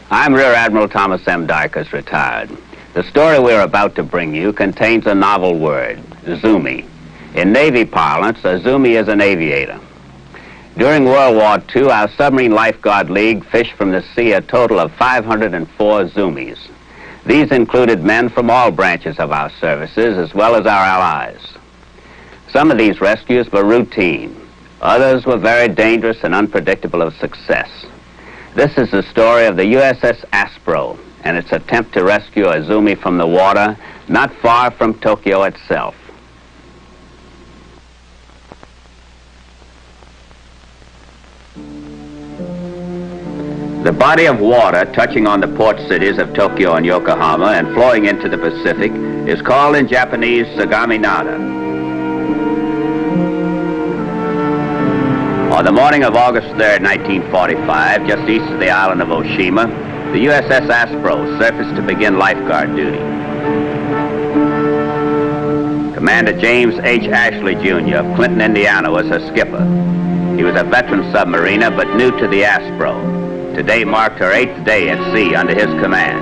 I'm Rear Admiral Thomas M. Dykers, retired. The story we're about to bring you contains a novel word, zoomy. In Navy parlance, a zoomy is an aviator. During World War II, our Submarine Lifeguard League fished from the sea a total of 504 zoomies. These included men from all branches of our services, as well as our allies. Some of these rescues were routine. Others were very dangerous and unpredictable of success. This is the story of the U.S.S. Aspro and its attempt to rescue a zoomie from the water not far from Tokyo itself. The body of water touching on the port cities of Tokyo and Yokohama and flowing into the Pacific is called in Japanese Sagami Nada. On the morning of August 3rd, 1945, just east of the island of Oshima, the U.S.S. Aspro surfaced to begin lifeguard duty. Commander James H. Ashley, Jr. of Clinton, Indiana, was her skipper. He was a veteran submariner, but new to the Aspro. Today marked her 8th day at sea under his command.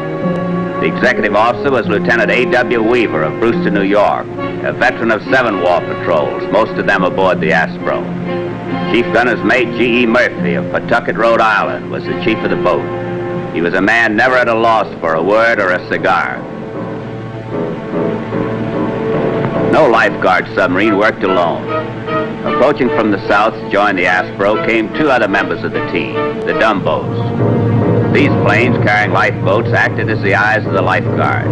The executive officer was Lieutenant A.W. Weaver of Brewster, New York, a veteran of 7 war patrols, most of them aboard the Aspro. Chief Gunner's Mate G.E. Murphy of Pawtucket, Rhode Island, was the chief of the boat. He was a man never at a loss for a word or a cigar. No lifeguard submarine worked alone. Approaching from the south to join the Aspro came 2 other members of the team, the Dumbos. These planes carrying lifeboats acted as the eyes of the lifeguard.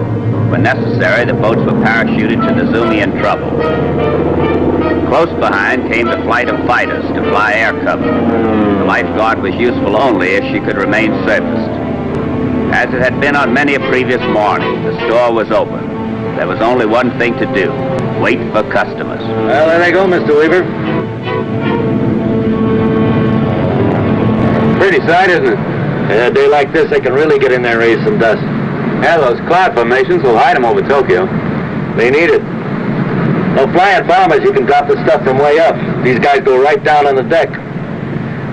When necessary, the boats were parachuted to the zoomie in trouble. Close behind came the flight of fighters to fly air cover. The lifeguard was useful only if she could remain surfaced. As it had been on many a previous morning, the store was open. There was only one thing to do, wait for customers. Well, there they go, Mr. Weaver. Pretty sight, isn't it? A day like this, they can really get in there and raise some dust. Yeah, those cloud formations will hide them over Tokyo. They need it. No flying bombers, you can drop the stuff from way up. These guys go right down on the deck.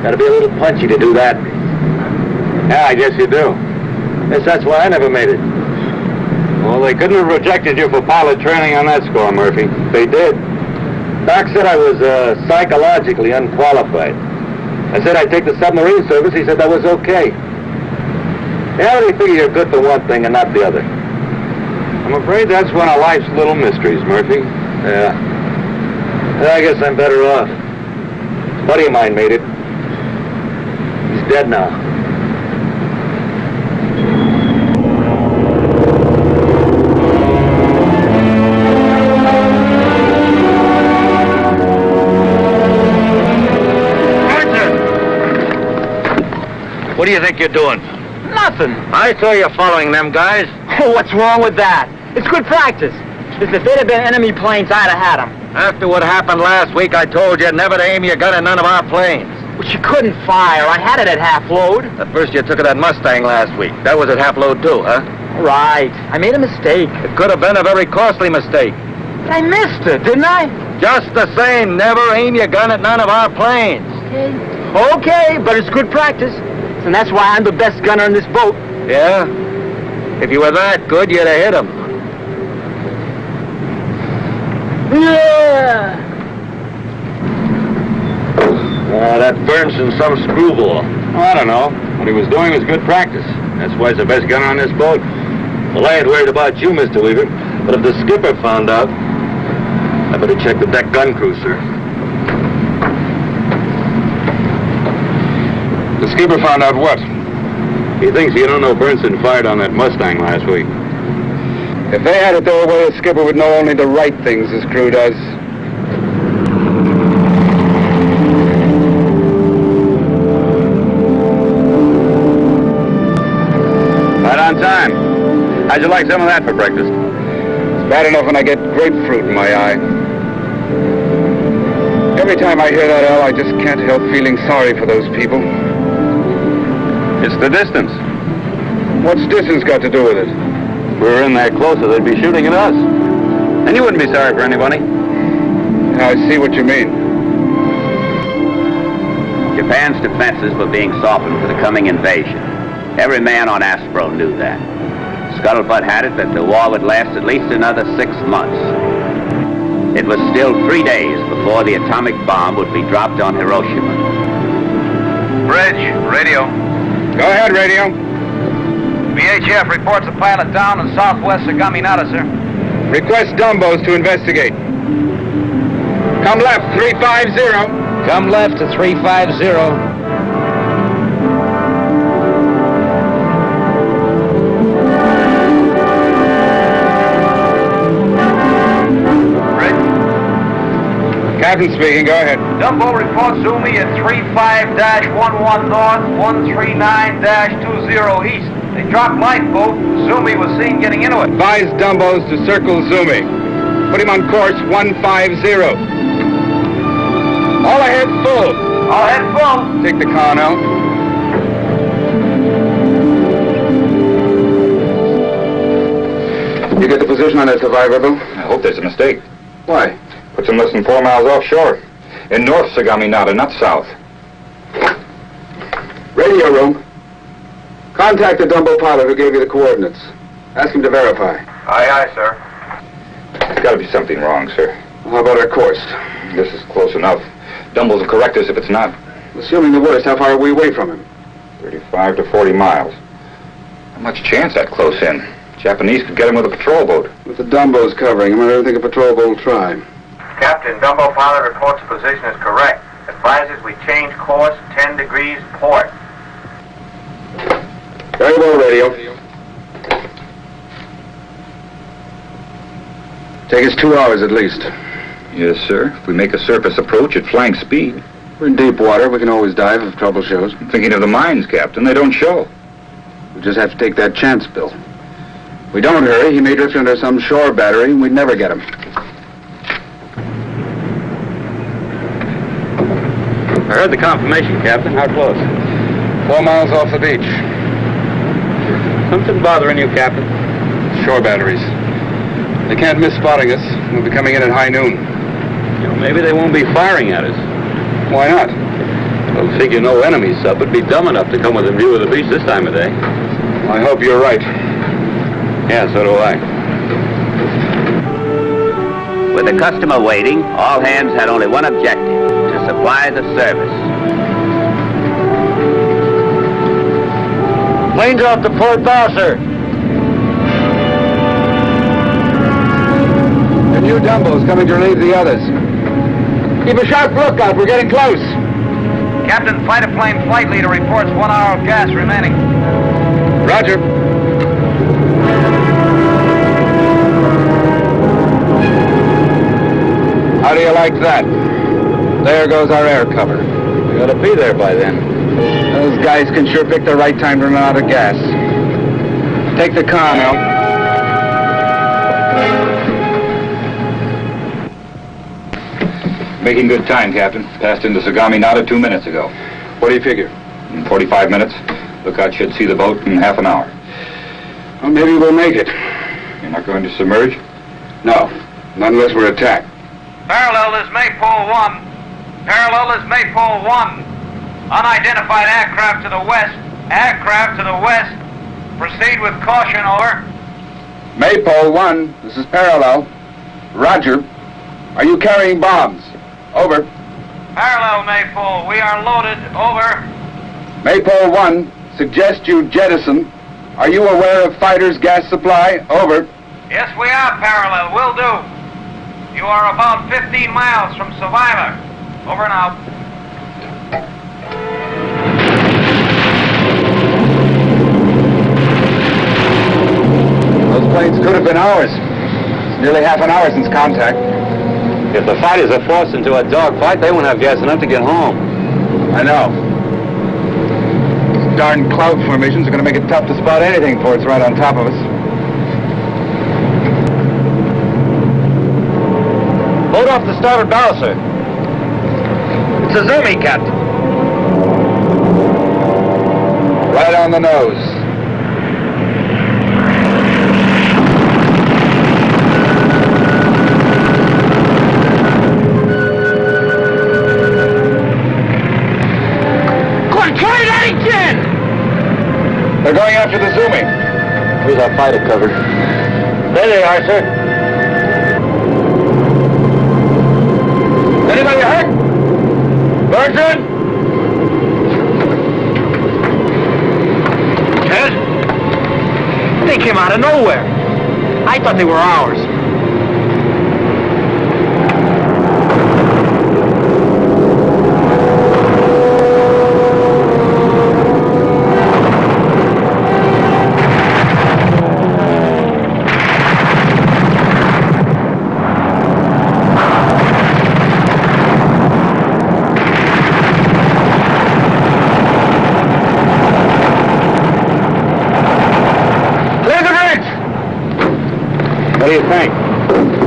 Gotta be a little punchy to do that. Yeah, I guess you do. Yes, that's why I never made it. Well, they couldn't have rejected you for pilot training on that score, Murphy. They did. Doc said I was psychologically unqualified. I said I'd take the submarine service. He said that was okay. They already figure you're good for one thing and not the other. I'm afraid that's one of life's little mysteries, Murphy. Yeah. I guess I'm better off. A buddy of mine made it. He's dead now. What do you think you're doing? Nothing. I saw you following them guys. Oh, what's wrong with that? It's good practice. If they'd have been enemy planes, I'd have had them. After what happened last week, I told you never to aim your gun at none of our planes. But you couldn't fire. I had it at half load. At first you took at that Mustang last week. That was at half load too, huh? Right. I made a mistake. It could have been a very costly mistake. But I missed it, didn't I? Just the same, never aim your gun at none of our planes. Okay, but it's good practice. And that's why I'm the best gunner in this boat. Yeah? If you were that good, you'd have hit him. Yeah! That Bernson some screwball. Oh, I don't know. What he was doing was good practice. That's why he's the best gunner on this boat. Well, I ain't worried about you, Mr. Weaver. But if the skipper found out, I better check the deck gun crew, sir. The skipper found out what? He thinks you don't know Bernson fired on that Mustang last week. If they had it their way, a skipper would know only the right things his crew does. Right on time. How'd you like some of that for breakfast? It's bad enough when I get grapefruit in my eye. Every time I hear that L, I just can't help feeling sorry for those people. It's the distance. What's distance got to do with it? If we were in there closer, they'd be shooting at us. And you wouldn't be sorry for anybody. I see what you mean. Japan's defenses were being softened for the coming invasion. Every man on Aspro knew that. Scuttlebutt had it that the war would last at least another 6 months. It was still 3 days before the atomic bomb would be dropped on Hiroshima. Bridge, radio. Go ahead, radio. VHF reports a pilot down in southwest Sagaminata, sir. Request Dumbos to investigate. Come left, 350. Come left to 350. Captain speaking, go ahead. Dumbo reports Zumi at 35-11 north, 139-20 east. They dropped lifeboat. Zumi was seen getting into it. Advise Dumbos to circle Zumi. Put him on course 150. All ahead full. All ahead full. Take the car now. You get the position on that survivor, Bill? I hope there's a mistake. Why? Puts him less than 4 miles offshore. In North Sagaminata, not south. Radio room. Contact the Dumbo pilot who gave you the coordinates. Ask him to verify. Aye, aye, sir. There's got to be something wrong, sir. How about our course? This is close enough. Dumbles will correct us if it's not. Assuming the worst, how far are we away from him? 35 to 40 miles. Not much chance that close in. Japanese could get him with a patrol boat. With the Dumbos covering him, I don't think a patrol boat will try. Captain, Dumbo pilot reports position is correct. Advises we change course 10 degrees port. Very well, radio. Take us 2 hours at least. Yes, sir. If we make a surface approach at flank speed. We're in deep water. We can always dive if trouble shows. I'm thinking of the mines, Captain. They don't show. We just have to take that chance, Bill. If we don't hurry, he may drift under some shore battery and we'd never get him. I heard the confirmation, Captain. How close? 4 miles off the beach. Something bothering you, Captain? Shore batteries. They can't miss spotting us. We'll be coming in at high noon. You know, maybe they won't be firing at us. Why not? Well, figure no enemy sub would be dumb enough to come within view of the beach this time of day. I hope you're right. Yeah, so do I. With the customer waiting, all hands had only one objective: to supply the service. Planes off to Port Bow, sir. The new Dumbo's coming to relieve the others. Keep a sharp lookout. We're getting close. Captain, fighter plane flight leader reports 1 hour of gas remaining. Roger. How do you like that? There goes our air cover. We ought to be there by then. Those guys can sure pick the right time to run out of gas. Take the car now. Making good time, Captain. Passed into Sagaminata 2 minutes ago. What do you figure? In 45 minutes. Lookout should see the boat in half an hour. Well, maybe we'll make it. You're not going to submerge? No, not unless we're attacked. Parallel is Maypole 1. Parallel is Maypole 1. Unidentified aircraft to the west. Aircraft to the west. Proceed with caution, over. Maypole 1, this is Parallel. Roger. Are you carrying bombs? Over. Parallel, Maypole. We are loaded, over. Maypole 1, suggest you jettison. Are you aware of fighters' gas supply? Over. Yes, we are, Parallel. Will do. You are about 15 miles from Survivor. Over and out. Those planes could have been ours. It's nearly half an hour since contact. If the fighters are forced into a dogfight, they won't have gas enough to get home. I know. These darn cloud formations are going to make it tough to spot anything before it's right on top of us. Load off the starboard bow, sir. It's a Zumi, Captain. Right on the nose. They're going after the Zumi. Here's our fighter cover. There they are, sir. Anybody hurt? Bertrand? Ted? They came out of nowhere. I thought they were ours. What do you think?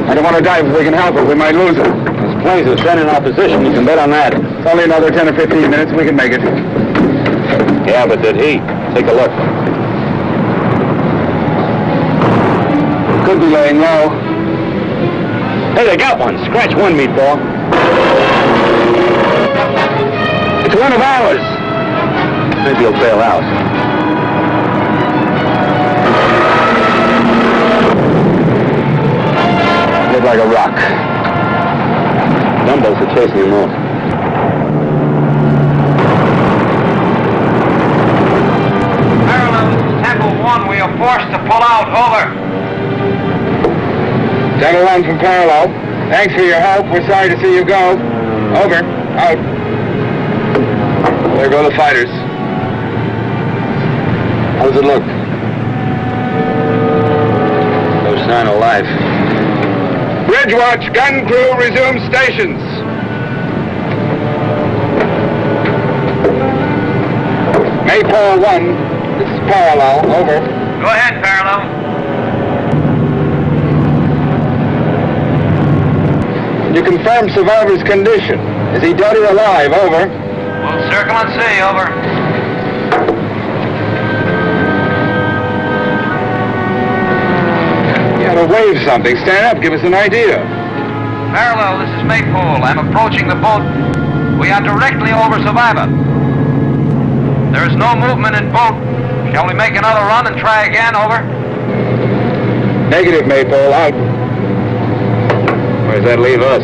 I don't want to dive if we can help it. We might lose it. Those planes are sent in our position. You can bet on that. It's only another 10 or 15 minutes. We can make it. Yeah, but did he? Take a look. Could be laying low. Hey, they got one. Scratch one, meatball. It's one of ours. Maybe he'll bail out. Look like a rock. Dumbbells are chasing him off. Parallel, this is Temple 1. We are forced to pull out. Over. Channel 1 from Parallel. Thanks for your help. We're sorry to see you go. Over. Out. There go the fighters. How does it look? No sign of life. Bridge watch, gun crew, resume stations. Maypole 1, this is Parallel, over. Go ahead, Parallel. You confirm survivor's condition. Is he dead or alive, over? We'll circle and see. Over. You ought to wave something. Stand up, give us an idea. Parallel, this is Maypole. I'm approaching the boat. We are directly over Survivor. There is no movement in boat. Shall we make another run and try again? Over. Negative, Maypole, out. Where does that leave us?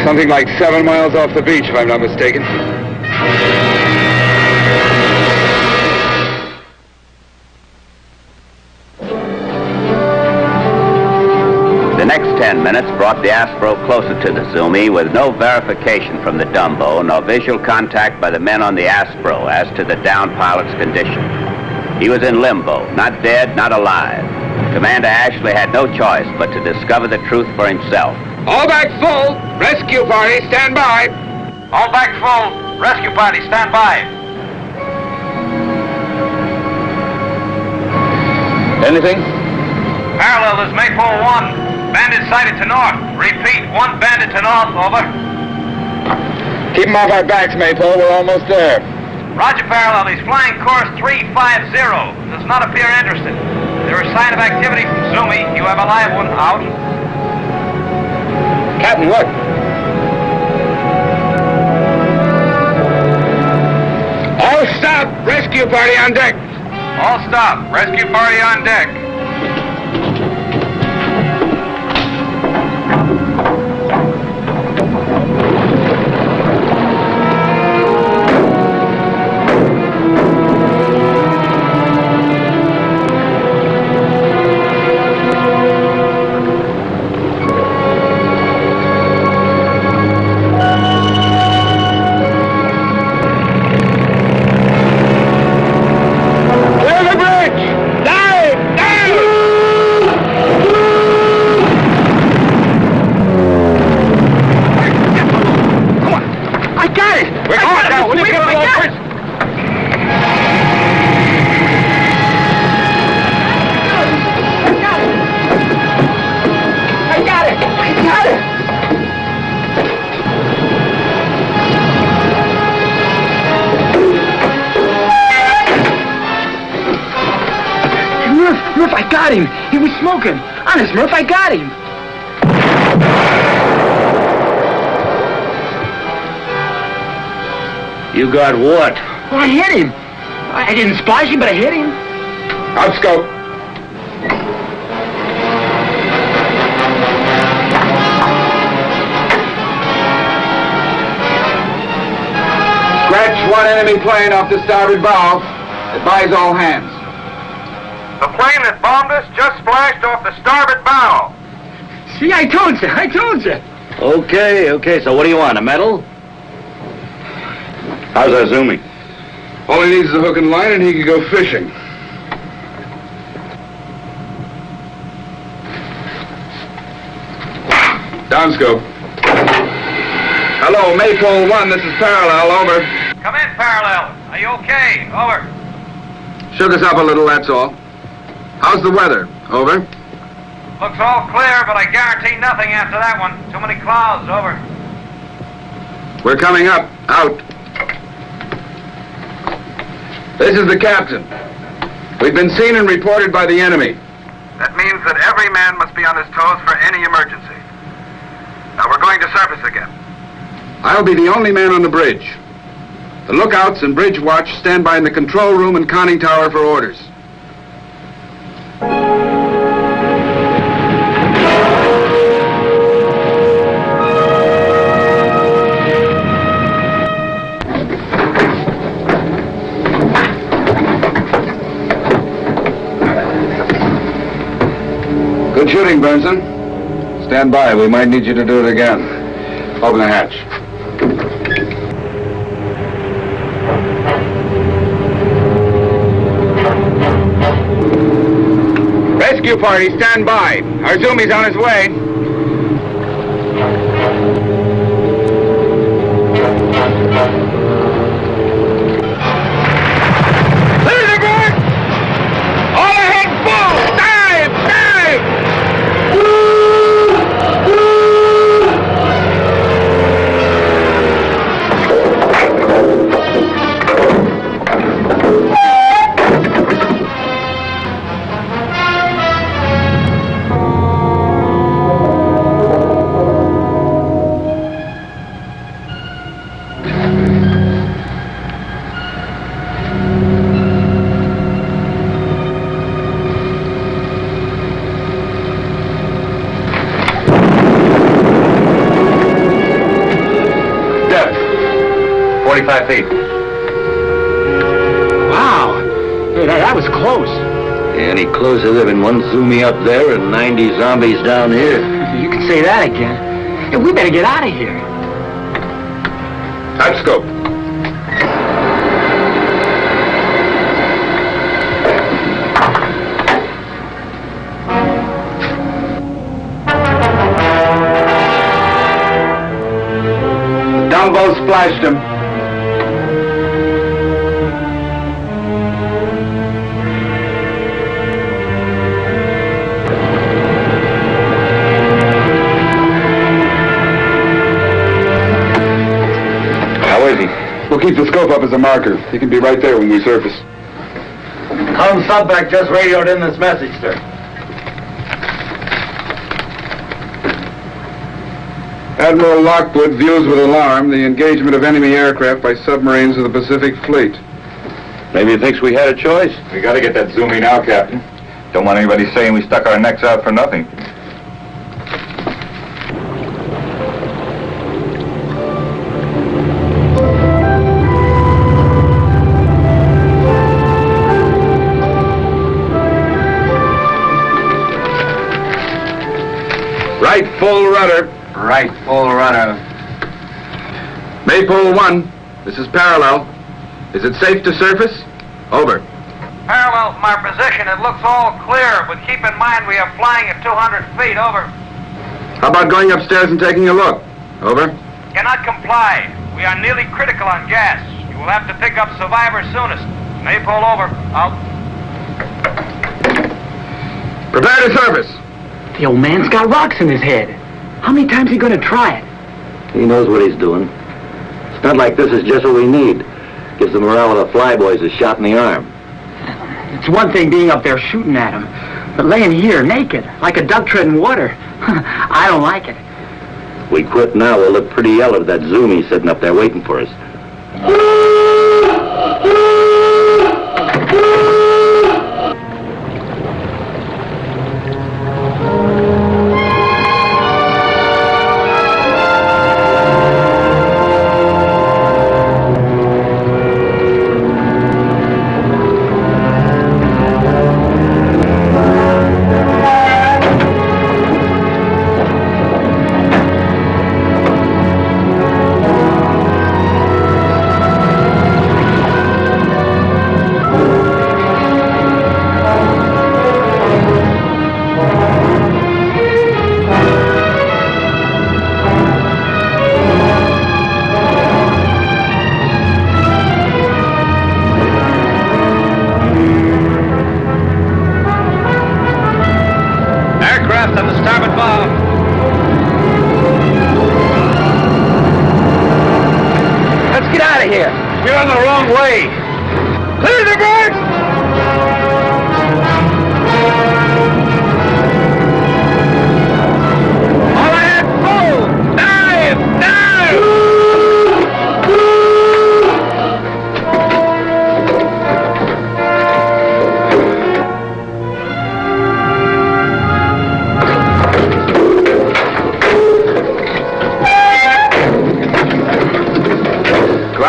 Something like 7 miles off the beach, if I'm not mistaken. The next 10 minutes brought the Aspro closer to the Zumi with no verification from the Dumbo, nor visual contact by the men on the Aspro as to the downed pilot's condition. He was in limbo, not dead, not alive. Commander Ashley had no choice but to discover the truth for himself. All back full. Rescue party, stand by. All back full. Rescue party, stand by. Anything? Parallel, this is Maypole 1. Bandit sighted to north. Repeat, 1 bandit to north. Over. Keep him off our backs, Maypole. We're almost there. Roger, Parallel. He's flying course 350. Does not appear interested. There is sign of activity from Zumi. You have a live one. Out. Captain, look. All stop. Rescue party on deck. All stop. Rescue party on deck. Murph, I got him. He was smoking. Honest, Murph, I got him. You got what? Well, I hit him. I didn't splash him, but I hit him. Outscope. Scratch one enemy plane off the starboard bow. Advise all hands. The plane that bombed us just splashed off the starboard bow. See, I told you. Okay, so what do you want, a medal? How's our zoomie? All he needs is a hook and line and he can go fishing. Downscope. Hello, Maypole 1, this is Parallel, over. Come in, Parallel. Are you okay? Over. Shook us up a little, that's all. How's the weather? Over. Looks all clear, but I guarantee nothing after that one. Too many clouds. Over. We're coming up. Out. This is the captain. We've been seen and reported by the enemy. That means that every man must be on his toes for any emergency. Now we're going to surface again. I'll be the only man on the bridge. The lookouts and bridge watch stand by in the control room and conning tower for orders. Good shooting, Burnson. Stand by. We might need you to do it again. Open the hatch. Rescue party, stand by. Our zoomie's on his way. There's the bird! All ahead, full! Dive! Dive! Feet. Wow. Hey, that was close. Any closer, there'd been one zoomie up there and 90 zombies down here. You can say that again. Hey, we better get out of here. Outscope. The Dumbo splashed him. We'll keep the scope up as a marker. He can be right there when we surface. Column Subback just radioed in this message, sir. Admiral Lockwood views with alarm the engagement of enemy aircraft by submarines of the Pacific Fleet. Maybe he thinks we had a choice. We gotta get that zoomie now, Captain. Don't want anybody saying we stuck our necks out for nothing. Right full rudder. Right, full rudder. Maypole 1, this is Parallel. Is it safe to surface? Over. Parallel from our position, it looks all clear, but keep in mind we are flying at 200 feet. Over. How about going upstairs and taking a look? Over. Cannot comply. We are nearly critical on gas. You will have to pick up survivors soonest. Maypole over. Out. Prepare to surface. The old man's got rocks in his head. How many times is he going to try it? He knows what he's doing. It's not like this is just what we need. Gives the morale of the flyboys a shot in the arm. It's one thing being up there shooting at him, but laying here naked, like a duck treading water, I don't like it. We quit now, we'll look pretty yellow to that zoomie sitting up there waiting for us.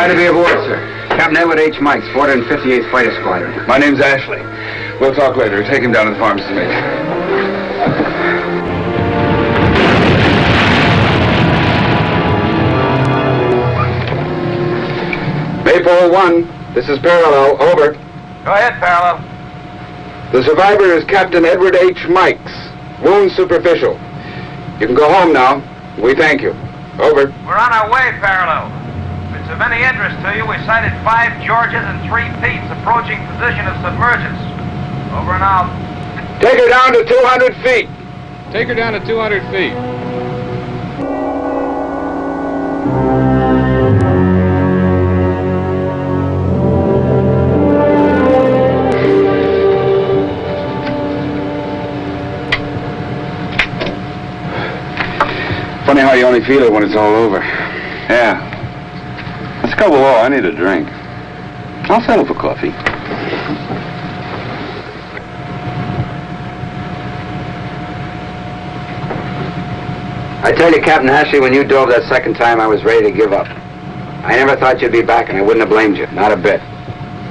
Glad to be aboard, sir. Captain Edward H. Mikes, 458th Fighter Squadron. My name's Ashley. We'll talk later. Take him down to the pharmacy, Major. Maypole 1, this is Parallel. Over. Go ahead, Parallel. The survivor is Captain Edward H. Mikes. Wound superficial. You can go home now. We thank you. Over. We're on our way, Parallel. If it's of any interest to you, we sighted 5 Georges and 3 Petes approaching position of submergence. Over and out. Take her down to 200 feet. Take her down to 200 feet. Funny how you only feel it when it's all over. Yeah. Let's go below. I need a drink. I'll settle for coffee. I tell you, Captain Ashley, when you dove that second time, I was ready to give up. I never thought you'd be back, and I wouldn't have blamed you. Not a bit.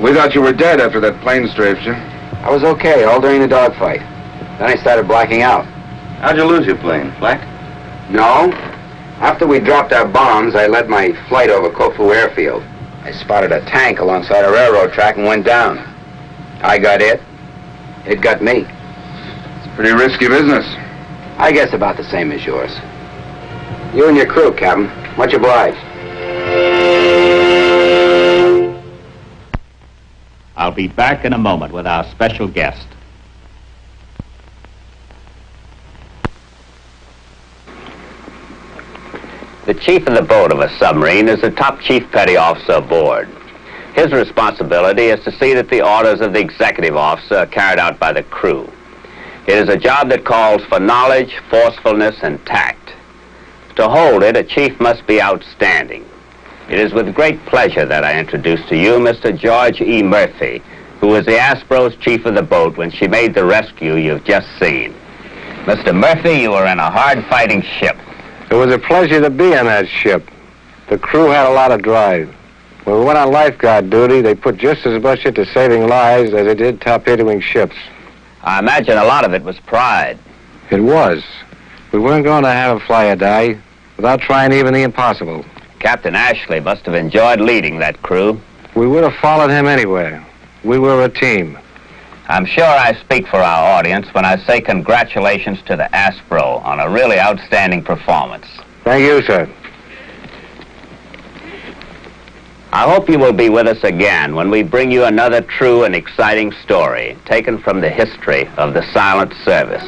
We thought you were dead after that plane strafed you. I was okay, all during the dogfight. Then I started blacking out. How'd you lose your plane? Black? No. After we dropped our bombs, I led my flight over Kofu Airfield. I spotted a tank alongside a railroad track and went down. I got it. It got me. It's pretty risky business. I guess about the same as yours. You and your crew, Captain. Much obliged. I'll be back in a moment with our special guest. The chief of the boat of a submarine is the top chief petty officer aboard. His responsibility is to see that the orders of the executive officer are carried out by the crew. It is a job that calls for knowledge, forcefulness, and tact. To hold it, a chief must be outstanding. It is with great pleasure that I introduce to you Mr. George E. Murphy, who was the Aspro's chief of the boat when she made the rescue you've just seen. Mr. Murphy, you were in a hard-fighting ship. It was a pleasure to be on that ship. The crew had a lot of drive. When we went on lifeguard duty, they put just as much into saving lives as they did torpedoing ships. I imagine a lot of it was pride. It was. We weren't going to have a fly or die without trying even the impossible. Captain Ashley must have enjoyed leading that crew. We would have followed him anywhere. We were a team. I'm sure I speak for our audience when I say congratulations to the Aspro on a really outstanding performance. Thank you, sir. I hope you will be with us again when we bring you another true and exciting story taken from the history of the silent service.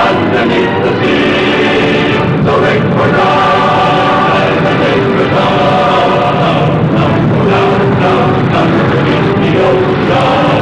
Underneath the sea, so ring for nine, and they go down, down, down, down, underneath the ocean.